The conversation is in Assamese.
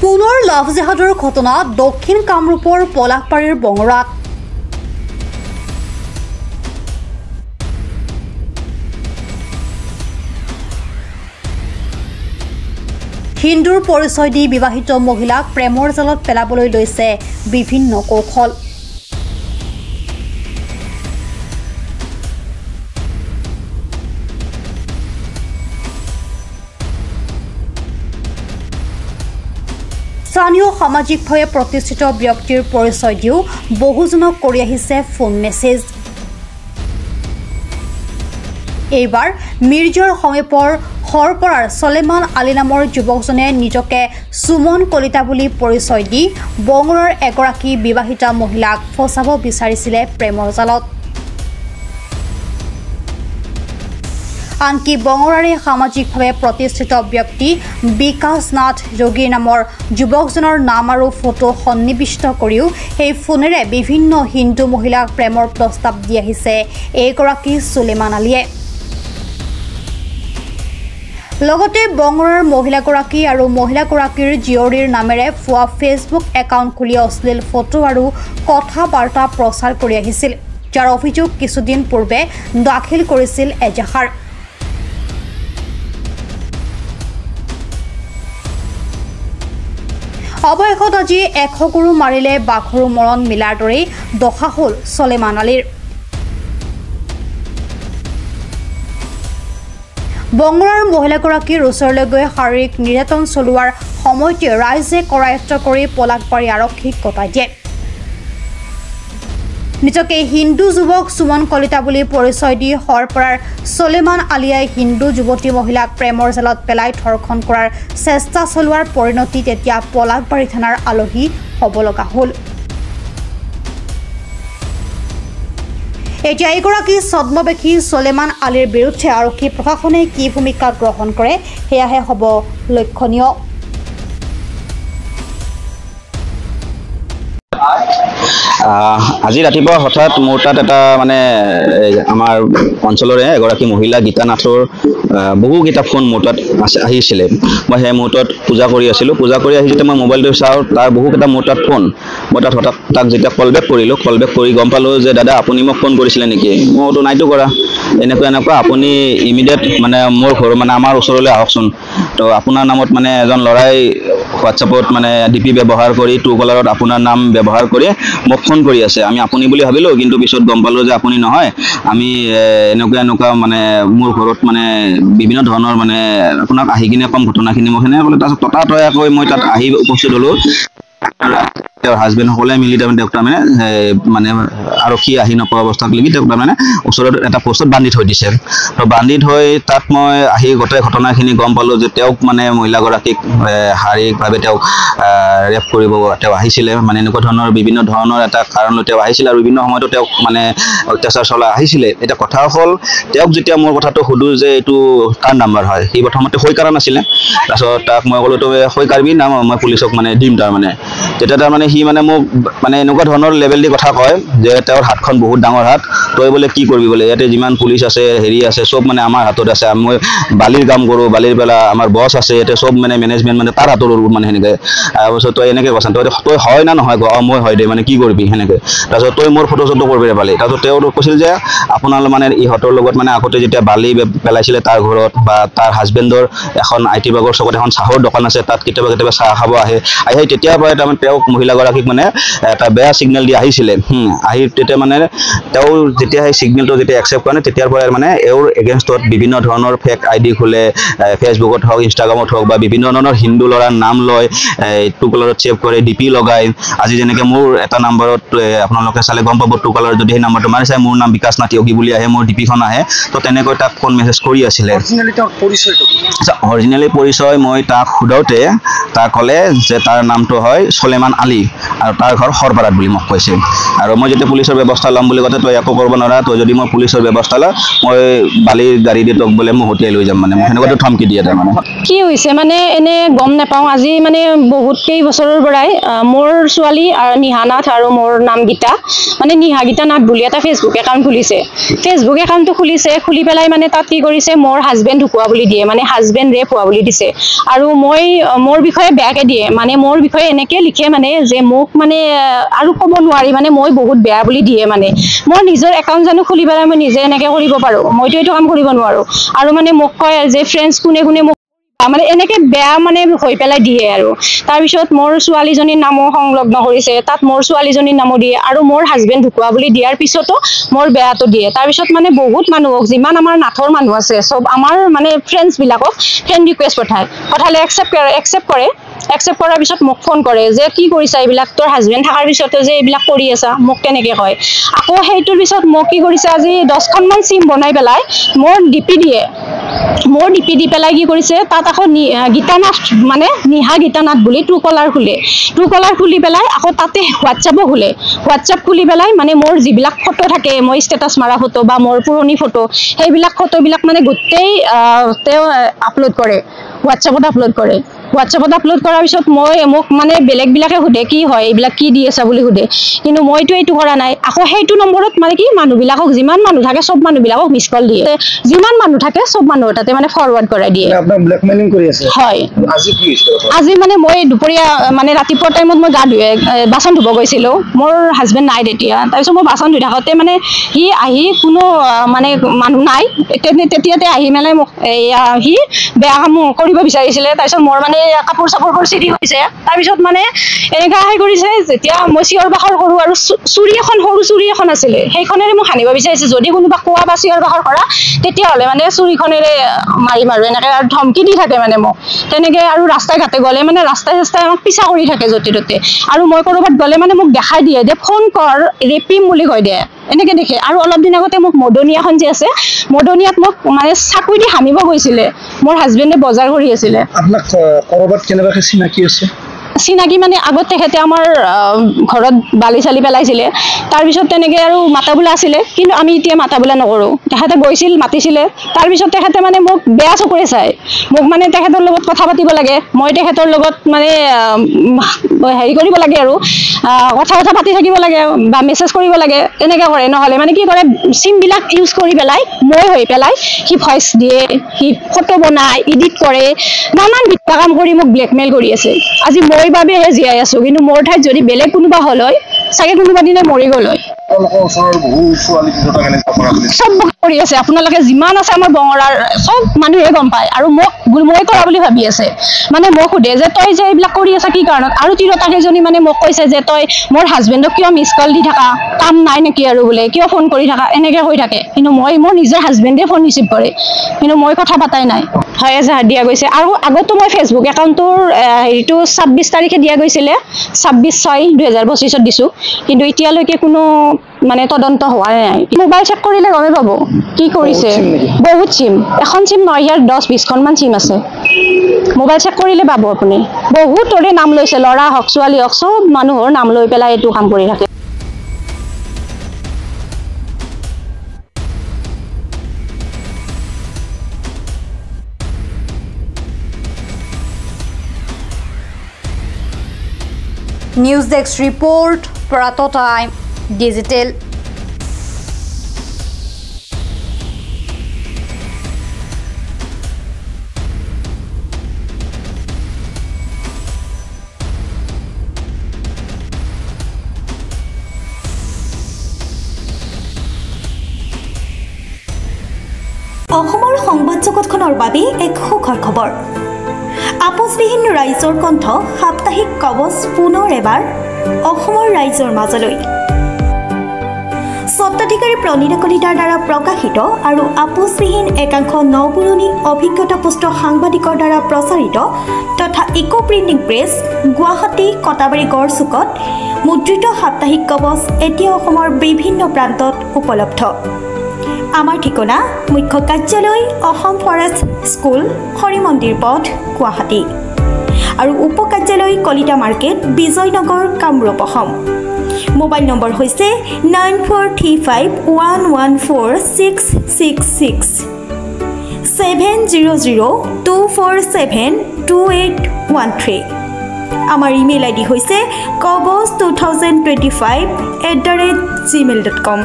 পুনৰ লাভ জেহাদৰ ঘটনা দক্ষিণ কামৰূপৰ পলাশবাৰীৰ বঙৰাত। হিন্দুৰ পৰিচয় দি বিবাহিত মহিলাক প্ৰেমৰ জালত পেলাবলৈ লৈছে বিভিন্ন কৌশল। স্থানীয় সামাজিকভাৱে প্ৰতিষ্ঠিত ব্যক্তিৰ পৰিচয় দিও বহুজনক কৰি আহিছে ফোন মেছেজ। এইবাৰ মিৰ্জাৰ সমীপৰ হৰপৰাৰ ছলেমান আলী নামৰ যুৱকজনে নিজকে সুমন কলিতা বুলি পৰিচয় দি বঙৰাৰ এগৰাকী বিবাহিতা মহিলাক ফচাব বিচাৰিছিলে প্ৰেমৰ জালত। আনকি বঙৰাৰে সামাজিকভাৱে প্ৰতিষ্ঠিত ব্যক্তি বিকাশ নাথ যোগী নামৰ যুৱকজনৰ নাম আৰু ফটো সন্নিৱিষ্ট কৰিও সেই ফোনেৰে বিভিন্ন হিন্দু মহিলাক প্ৰেমৰ প্ৰস্তাৱ দি আহিছে এইগৰাকী ছলেমান আলীয়ে। লগতে বঙৰাৰ মহিলাগৰাকী আৰু মহিলাগৰাকীৰ জীয়ৰীৰ নামেৰে ফুৱা ফেচবুক একাউণ্ট খুলি অশ্লীল ফটো আৰু কথা বাৰ্তা প্ৰচাৰ কৰি আহিছিল, যাৰ অভিযোগ কিছুদিন পূৰ্বে দাখিল কৰিছিল এজাহাৰ। অৱশেষত আজি 100 গৰু মাৰিলে বাঘৰু মৰণ মিলাৰ দৰেই দশা হ'ল ছলেমান আলীৰ। বঙৰাৰ মহিলাগৰাকীৰ ওচৰলৈ গৈ শাৰীৰিক নিৰ্যাতন চলোৱাৰ সময়তে ৰাইজে কৰায়ত্ব কৰি পলাশবাৰী আৰক্ষীক গতাই দিয়ে। নিজকে হিন্দু যুৱক সুমন কলিতা বুলি পৰিচয় দি হৰপৰাৰ ছলেমান আলীয়ে হিন্দু যুৱতী মহিলাক প্ৰেমৰ জালত পেলাই ধৰ্ষণ কৰাৰ চেষ্টা চলোৱাৰ পৰিণতিত এতিয়া পলাশবাৰী থানাৰ আলহী হ'ব লগা হ'ল। এতিয়া এইগৰাকী ছদ্মবেশী ছলেমান আলীৰ বিৰুদ্ধে আৰক্ষী প্ৰশাসনে কি ভূমিকা গ্ৰহণ কৰে সেয়াহে হ'ব লক্ষণীয়। আজি ৰাতিপুৱা হঠাৎ মোৰ তাত এটা মানে আমাৰ অঞ্চলৰে এগৰাকী মহিলা গীতা নাথৰ বহুকেইটা ফোন মোৰ তাত আহিছিলে। মই সেই মুহূৰ্তত পূজা কৰি আছিলোঁ। পূজা কৰি আহি যেতিয়া মই মোবাইলটো চাওঁ তাৰ বহুকেইটা মোৰ তাত ফোন। মই তাত হঠাৎ তাক যেতিয়া কল বেক কৰিলোঁ, কল বেক কৰি গম পালোঁ যে দাদা আপুনি মোক ফোন কৰিছিলে নেকি? মইতো নাইতো কৰা, এনেকুৱা আপুনি ইমিডিয়েট মানে মোৰ ঘৰ মানে আমাৰ ওচৰলৈ আহকচোন। তো আপোনাৰ নামত মানে এজন ল'ৰাই হোৱাটছআপত মানে ডিপি ব্যৱহাৰ কৰি ট্ৰু কলাৰত আপোনাৰ নাম ব্যৱহাৰ কৰি মোক ফোন কৰি আছে। আমি আপুনি বুলি ভাবিলোঁ, কিন্তু পিছত গম পালোঁ যে আপুনি নহয়। আমি এনেকুৱা মানে মোৰ ঘৰত মানে বিভিন্ন ধৰণৰ মানে আপোনাক আহি কিনে কম ঘটনাখিনি মোক সেনেকৈ ক'লে। তাৰপিছত ততাতৈয়াকৈ মই তাত আহি উপস্থিত হ'লোঁ। তেওঁৰ হাজবেণ্ডসকলে মিলি তাৰমানে মানে আৰক্ষী আহি নপোৱা অৱস্থাত লাগি তেওঁক তাৰমানে ওচৰত এটা পোষ্টত বান্ধি থৈ দিছে। তো বান্ধি থৈ তাত মই আহি গোটেই ঘটনাখিনি গম পালোঁ যে তেওঁক মানে মহিলাগৰাকীক শাৰীৰিকভাৱে তেওঁক ৰেপ কৰিব তেওঁ আহিছিলে। মানে এনেকুৱা ধৰণৰ বিভিন্ন ধৰণৰ এটা কাৰণ লৈ তেওঁ আহিছিলে আৰু বিভিন্ন সময়তো তেওঁক মানে অত্যাচাৰ চলাই আহিছিলে। এতিয়া কথা হ'ল তেওঁক যেতিয়া মোৰ কথাটো সুধোঁ যে এইটো কাৰ নাম্বাৰ হয়, সি প্ৰথমতে সৈ কৰা নাছিলে। তাৰপিছত তাক মই ক'লোঁ তই সৈ কাঢ়িবি না, মই পুলিচক মানে দিম তাৰমানে। তেতিয়া তাৰমানে সি মানে মোক মানে এনেকুৱা ধৰণৰ লেভেল দি কথা কয় যে তেওঁৰ হাতখন বহুত ডাঙৰ হাত, তই বোলে কি কৰিবি বোলে, ইয়াতে যিমান পুলিচ আছে হেৰি আছে চব মানে আমাৰ হাতত আছে। মই বালিৰ কাম কৰোঁ, বালিৰ পেলা আমাৰ বছ আছে ইয়াতে চব মানে মেনেজমেণ্ট মানে তাৰ হাতৰ মানে সেনেকৈ। তাৰপিছত তই এনেকৈ কৈছা, তই হয় না নহয় ক? মই হয় দে, মানে কি কৰিবি সেনেকৈ। তাৰপিছত তই মোৰ ফটো চটো কৰিবি পালি। তাৰপিছত তেওঁ কৈছিল যে আপোনাৰ মানে ইহঁতৰ লগত মানে আগতে যেতিয়া বালি পেলাইছিলে তাৰ ঘৰত বা তাৰ হাজবেণ্ডৰ এখন IT বাগৰ চকত এখন চাহৰ দোকান আছে, তাত কেতিয়াবা চাহ খাব আহে। তেতিয়াৰ পৰাই তাৰমানে তেওঁক মহিলাগৰাকীক মানে এটা বেয়া ছিগনেল দি আহিছিলে। আহি তেতিয়া মানে তেওঁ যেতিয়া সেই ছিগনেলটো যেতিয়া একচেপ্ট কৰে তেতিয়াৰ পৰাই মানে এওঁৰ এগেইনষ্টত বিভিন্ন ধৰণৰ ফেক ID খোলে, ফেচবুকত হওক ইনষ্টাগ্ৰামত হওক বা বিভিন্ন ধৰণৰ হিন্দু ল'ৰাৰ নাম লয়, ট্ৰু কলাৰত ছেভ কৰে, ডিপি লগায়। আজি যেনেকৈ মোৰ এটা নাম্বাৰত আপোনালোকে চালে গম পাব, ট্ৰু কলাৰত যদি সেই নাম্বাৰটো মাৰি চাই মোৰ নাম বিকাশ নাথ যোগী বুলি আহে, মোৰ ডিপিখন আহে। তো তেনেকৈ তাক ফোন মেছেজ কৰি আছিলে। অৰিজিনেলি পৰিচয় মই তাক সোধোতে তাক ক'লে যে তাৰ নামটো হয় ছলেমান আলী। আৰু তাৰ ঘৰ খৰপাৰাত বুলি মোক কৈছে আৰু মই যেতিয়া পুলিচৰ ব্যৱস্থা ল'ম বুলি কওঁতে তই একো কৰিব নোৱাৰা তই যদি মই পুলিচৰ ব্যৱস্থা লওঁ মই বালিৰ গাড়ী দি তোক বোলে মই হতিয়াই লৈ যাম মানে মোক সেনেকুৱাটো ধমকি দিয়ে তাৰমানে কি হৈছে মানে এনে গম নাপাওঁ আজি মানে বহুত কেইবছৰৰ পৰাই মোৰ ছোৱালী নিহানাথ আৰু মোৰ নাম গীতা মানে নিহা গীতা নাথ বুলি এটা ফেচবুক একাউণ্ট খুলিছে ফেচবুক একাউণ্টটো খুলি পেলাই মানে তাত কি কৰিছে মোৰ হাজবেণ্ড ঢুকুৱা বুলি দিয়ে মানে হাজবেণ্ড ৰেপ হোৱা বুলি দিছে আৰু মোৰ বিষয়ে বেয়াকে দিয়ে মানে মোৰ বিষয়ে এনেকে লিখে মানে যে মোক মানে আৰু ক'ব নোৱাৰি মানে মই বহুত বেয়া বুলি দিয়ে মানে মোৰ নিজৰ একাউণ্ট জানো খুলি পেলাই মই নিজে এনেকে কৰিব পাৰোঁ মইতো এইটো কাম কৰিব নোৱাৰোঁ আৰু মানে মোক কয় যে ফ্ৰেণ্ডছ কোনে মোক মানে এনেকে বেয়া মানে হৈ পেলাই দিয়ে আৰু তাৰপিছত মোৰ ছোৱালীজনীৰ নামো সংলগ্ন কৰিছে তাত মোৰ ছোৱালীজনীৰ নামো দিয়ে আৰু মোৰ হাজবেণ্ড ঢুকুৱা বুলি দিয়াৰ পিছতো মোৰ বেয়াটো দিয়ে তাৰপিছত মানে বহুত মানুহক যিমান আমাৰ নাথৰ মানুহ আছে চব আমাৰ মানে ফ্ৰেণ্ডছবিলাকক ফ্ৰেণ্ড ৰিকুৱেষ্ট পঠালে একচেপ্ট কৰাৰ পিছত মোক ফোন কৰে যে কি কৰিছা এইবিলাক তোৰ হাজবেণ্ড থকাৰ পিছতো যে এইবিলাক কৰি আছা মোক তেনেকৈ কয় আকৌ সেইটোৰ পিছত মোক কি কৰিছে আজি 10খনমান চিম বনাই পেলাই মোৰ ডিপি দি পেলাই কি কৰিছে তাত আকৌ গীতানাথ মানে নিহা গীতানাথ বুলি ট্ৰু কলাৰ খুলি পেলাই আকৌ তাতে হোৱাটছআপো হোৱাটছআপ খুলি পেলাই মানে মোৰ যিবিলাক ফটো থাকে মই ষ্টেটাছ মাৰা ফটো বা মোৰ পুৰণি ফটো সেইবিলাক ফটোবিলাক মানে গোটেই তেওঁ আপলোড কৰে হোৱাটছআপত আপলোড কৰাৰ পিছত মোক মানে বেলেগবিলাকে সোধে কি হয় এইবিলাক কি দি আছা বুলি সোধে কিন্তু মইতো এইটো কৰা নাই আকৌ সেইটো নম্বৰত মানে কি মানুহবিলাকক যিমান মানুহ থাকে চব মানুহবিলাকক মিছ কল দিয়ে যিমান মানুহ থাকে চব মানুহৰ তাতে মানে ফৰৱাৰ্ড কৰাই দিয়ে আপোনাক ব্লেকমেইলিং কৰি আছে হয় আজি মানে মই দুপৰীয়া মানে ৰাতিপুৱা টাইমত মই গা ধুই বাচন ধুব গৈছিলোঁ মোৰ হাজবেণ্ড নাই তেতিয়া তাৰপিছত মই বাচন ধুই থাকোঁতে মানে সি আহি কোনো মানে মানুহ নাই তেতিয়াতে আহি মানে মোক সি বেয়া কাম কৰিব বিচাৰিছিলে তাৰপিছত মোৰ মানে কাপোৰ চাপোৰ চিৰি হৈছে তাৰপিছত মানে এনেকুৱা আহি কৰিছে যেতিয়া মই চিঞৰ বাখৰ কৰোঁ আৰু সৰু চুৰি এখন আছিলে সেইখনেৰে মোক সানিব বিচাৰিছে যদি কোনোবা কোৱা বা চিঞৰ বাখৰ কৰা তেতিয়াহ'লে মানে চুৰিখনেৰে মাৰিম আৰু এনেকৈ আৰু ধমকি দি থাকে মানে মোক তেনেকৈ আৰু ৰাস্তাই ঘাটে গ'লে মানে ৰাস্তাই আমাক পিছা কৰি থাকে য'তে ত'তে আৰু মই ক'ৰবাত গ'লে মানে মোক দেখাই দিয়ে যে ফোন কৰ ৰেপিম বুলি কৈ দিয়ে এনেকৈ দেখে আৰু অলপ দিন আগতে মোক মদনীয়াখন যে আছে মদনীয়াত মোক মানে চাকৰি দি সানিব গৈছিলে মোৰ হাজবেণ্ডে বজাৰ কৰি আছিলে আপোনাক ক'ৰবাত কেনেবাকৈ চিনাকি আছে চিনাকি মানে আগত তেখেতে আমাৰ ঘৰত বালি চালি পেলাইছিলে তাৰপিছত তেনেকৈ আৰু মাতা বোলা আছিলে কিন্তু আমি এতিয়া মাতা বোলা নকৰোঁ তেখেতে গৈছিল মাতিছিলে তাৰপিছত তেখেতে মানে মোক বেয়া চকুৰে চায় মোক মানে তেখেতৰ লগত কথা পাতিব লাগে মই তেখেতৰ লগত মানে হেৰি কৰিব লাগে আৰু কথা পাতি থাকিব লাগে বা মেছেজ কৰিব লাগে এনেকৈ কৰে নহ'লে মানে কি কৰে চিমবিলাক ইউজ কৰি পেলাই মই হৈ পেলাই সি ভইচ দিয়ে সি ফটো বনায় এডিট কৰে নানান বিদ্যা কাম কৰি মোক ব্লেকমেইল কৰি আছে আজি মই বাবেহে জীয়াই আছোঁ কিন্তু মোৰ ঠাইত যদি বেলেগ কোনোবা হ'ল হয় চাগে কোনোবা দিনে মৰি গ'ল হয় চব কৰি আছে আপোনালোকে যিমান আছে আমাৰ বঙৰাৰ চব মানুহে গম পায় আৰু মই কৰা বুলি ভাবি আছে মানে মোক সোধে যে তই যে এইবিলাক কৰি আছা কি কাৰণত আৰু তিৰোতাকেইজনী মানে মোক কৈছে যে তই মোৰ হাজবেণ্ডক কিয় মিছ কল দি থাকা কাম নাই নেকি আৰু বোলে কিয় ফোন কৰি থাকা এনেকৈ হৈ থাকে কিন্তু মোৰ নিজৰ হাজবেণ্ডে ফোন ৰিচিভ কৰে কিন্তু মই কথা পাতাই নাই হয় এজাহাৰ দিয়া গৈছে আৰু আগতো মই ফেচবুক একাউণ্টটোৰ হেৰিটো 26 তাৰিখে দিয়া গৈছিলে 26/6/2025 দিছোঁ কিন্তু এতিয়ালৈকে কোনো মানে তদন্ত হোৱা নাই মোবাইল চেক কৰিলে গমে পাব কি কৰিছে বহুত চিম এখন চিম নহয় ইয়াৰ 10-20খনমান চিম আছে মোবাইল চেক কৰিলে পাব আপুনি বহুতৰে নাম লৈছে ল'ৰা হওক ছোৱালী হওক চব মানুহৰ নাম লৈ পেলাই এইটো কাম কৰি থাকে নিউজ ডেস্ক ৰিপৰ্ট প্ৰাতঃ টাইম ডিজিটেল অসমৰ সংবাদ জগতখনৰ বাবে এক সুখৰ খবৰ আপোচবিহীন ৰাইজৰ কণ্ঠ সাপ্তাহিক কবচ পুনৰ এবাৰ অসমৰ ৰাইজৰ মাজলৈ স্বত্বাধিকাৰী প্ৰণীতা কলিতাৰ দ্বাৰা প্ৰকাশিত আৰু আপোচবিহীন একাংশ নপুৰণি অভিজ্ঞতাপুষ্ট সাংবাদিকৰ দ্বাৰা প্ৰচাৰিত তথা eco printing press Guwahati Katabari গড়চুকত মুদ্ৰিত সাপ্তাহিক কবচ এতিয়া অসমৰ বিভিন্ন প্ৰান্তত উপলব্ধ আমাৰ ঠিকনা মুখ্য কাৰ্যালয় অসম ফৰেষ্ট স্কুল হৰি মন্দিৰ পথ গুৱাহাটী আৰু উপ কাৰ্যালয় Kalita market Bijoynagar Kamrup Assam mobile number হৈছে 9435114666 70024728813 আমাৰ ইমেইল আইডি হৈছে kobos2025@gmail.com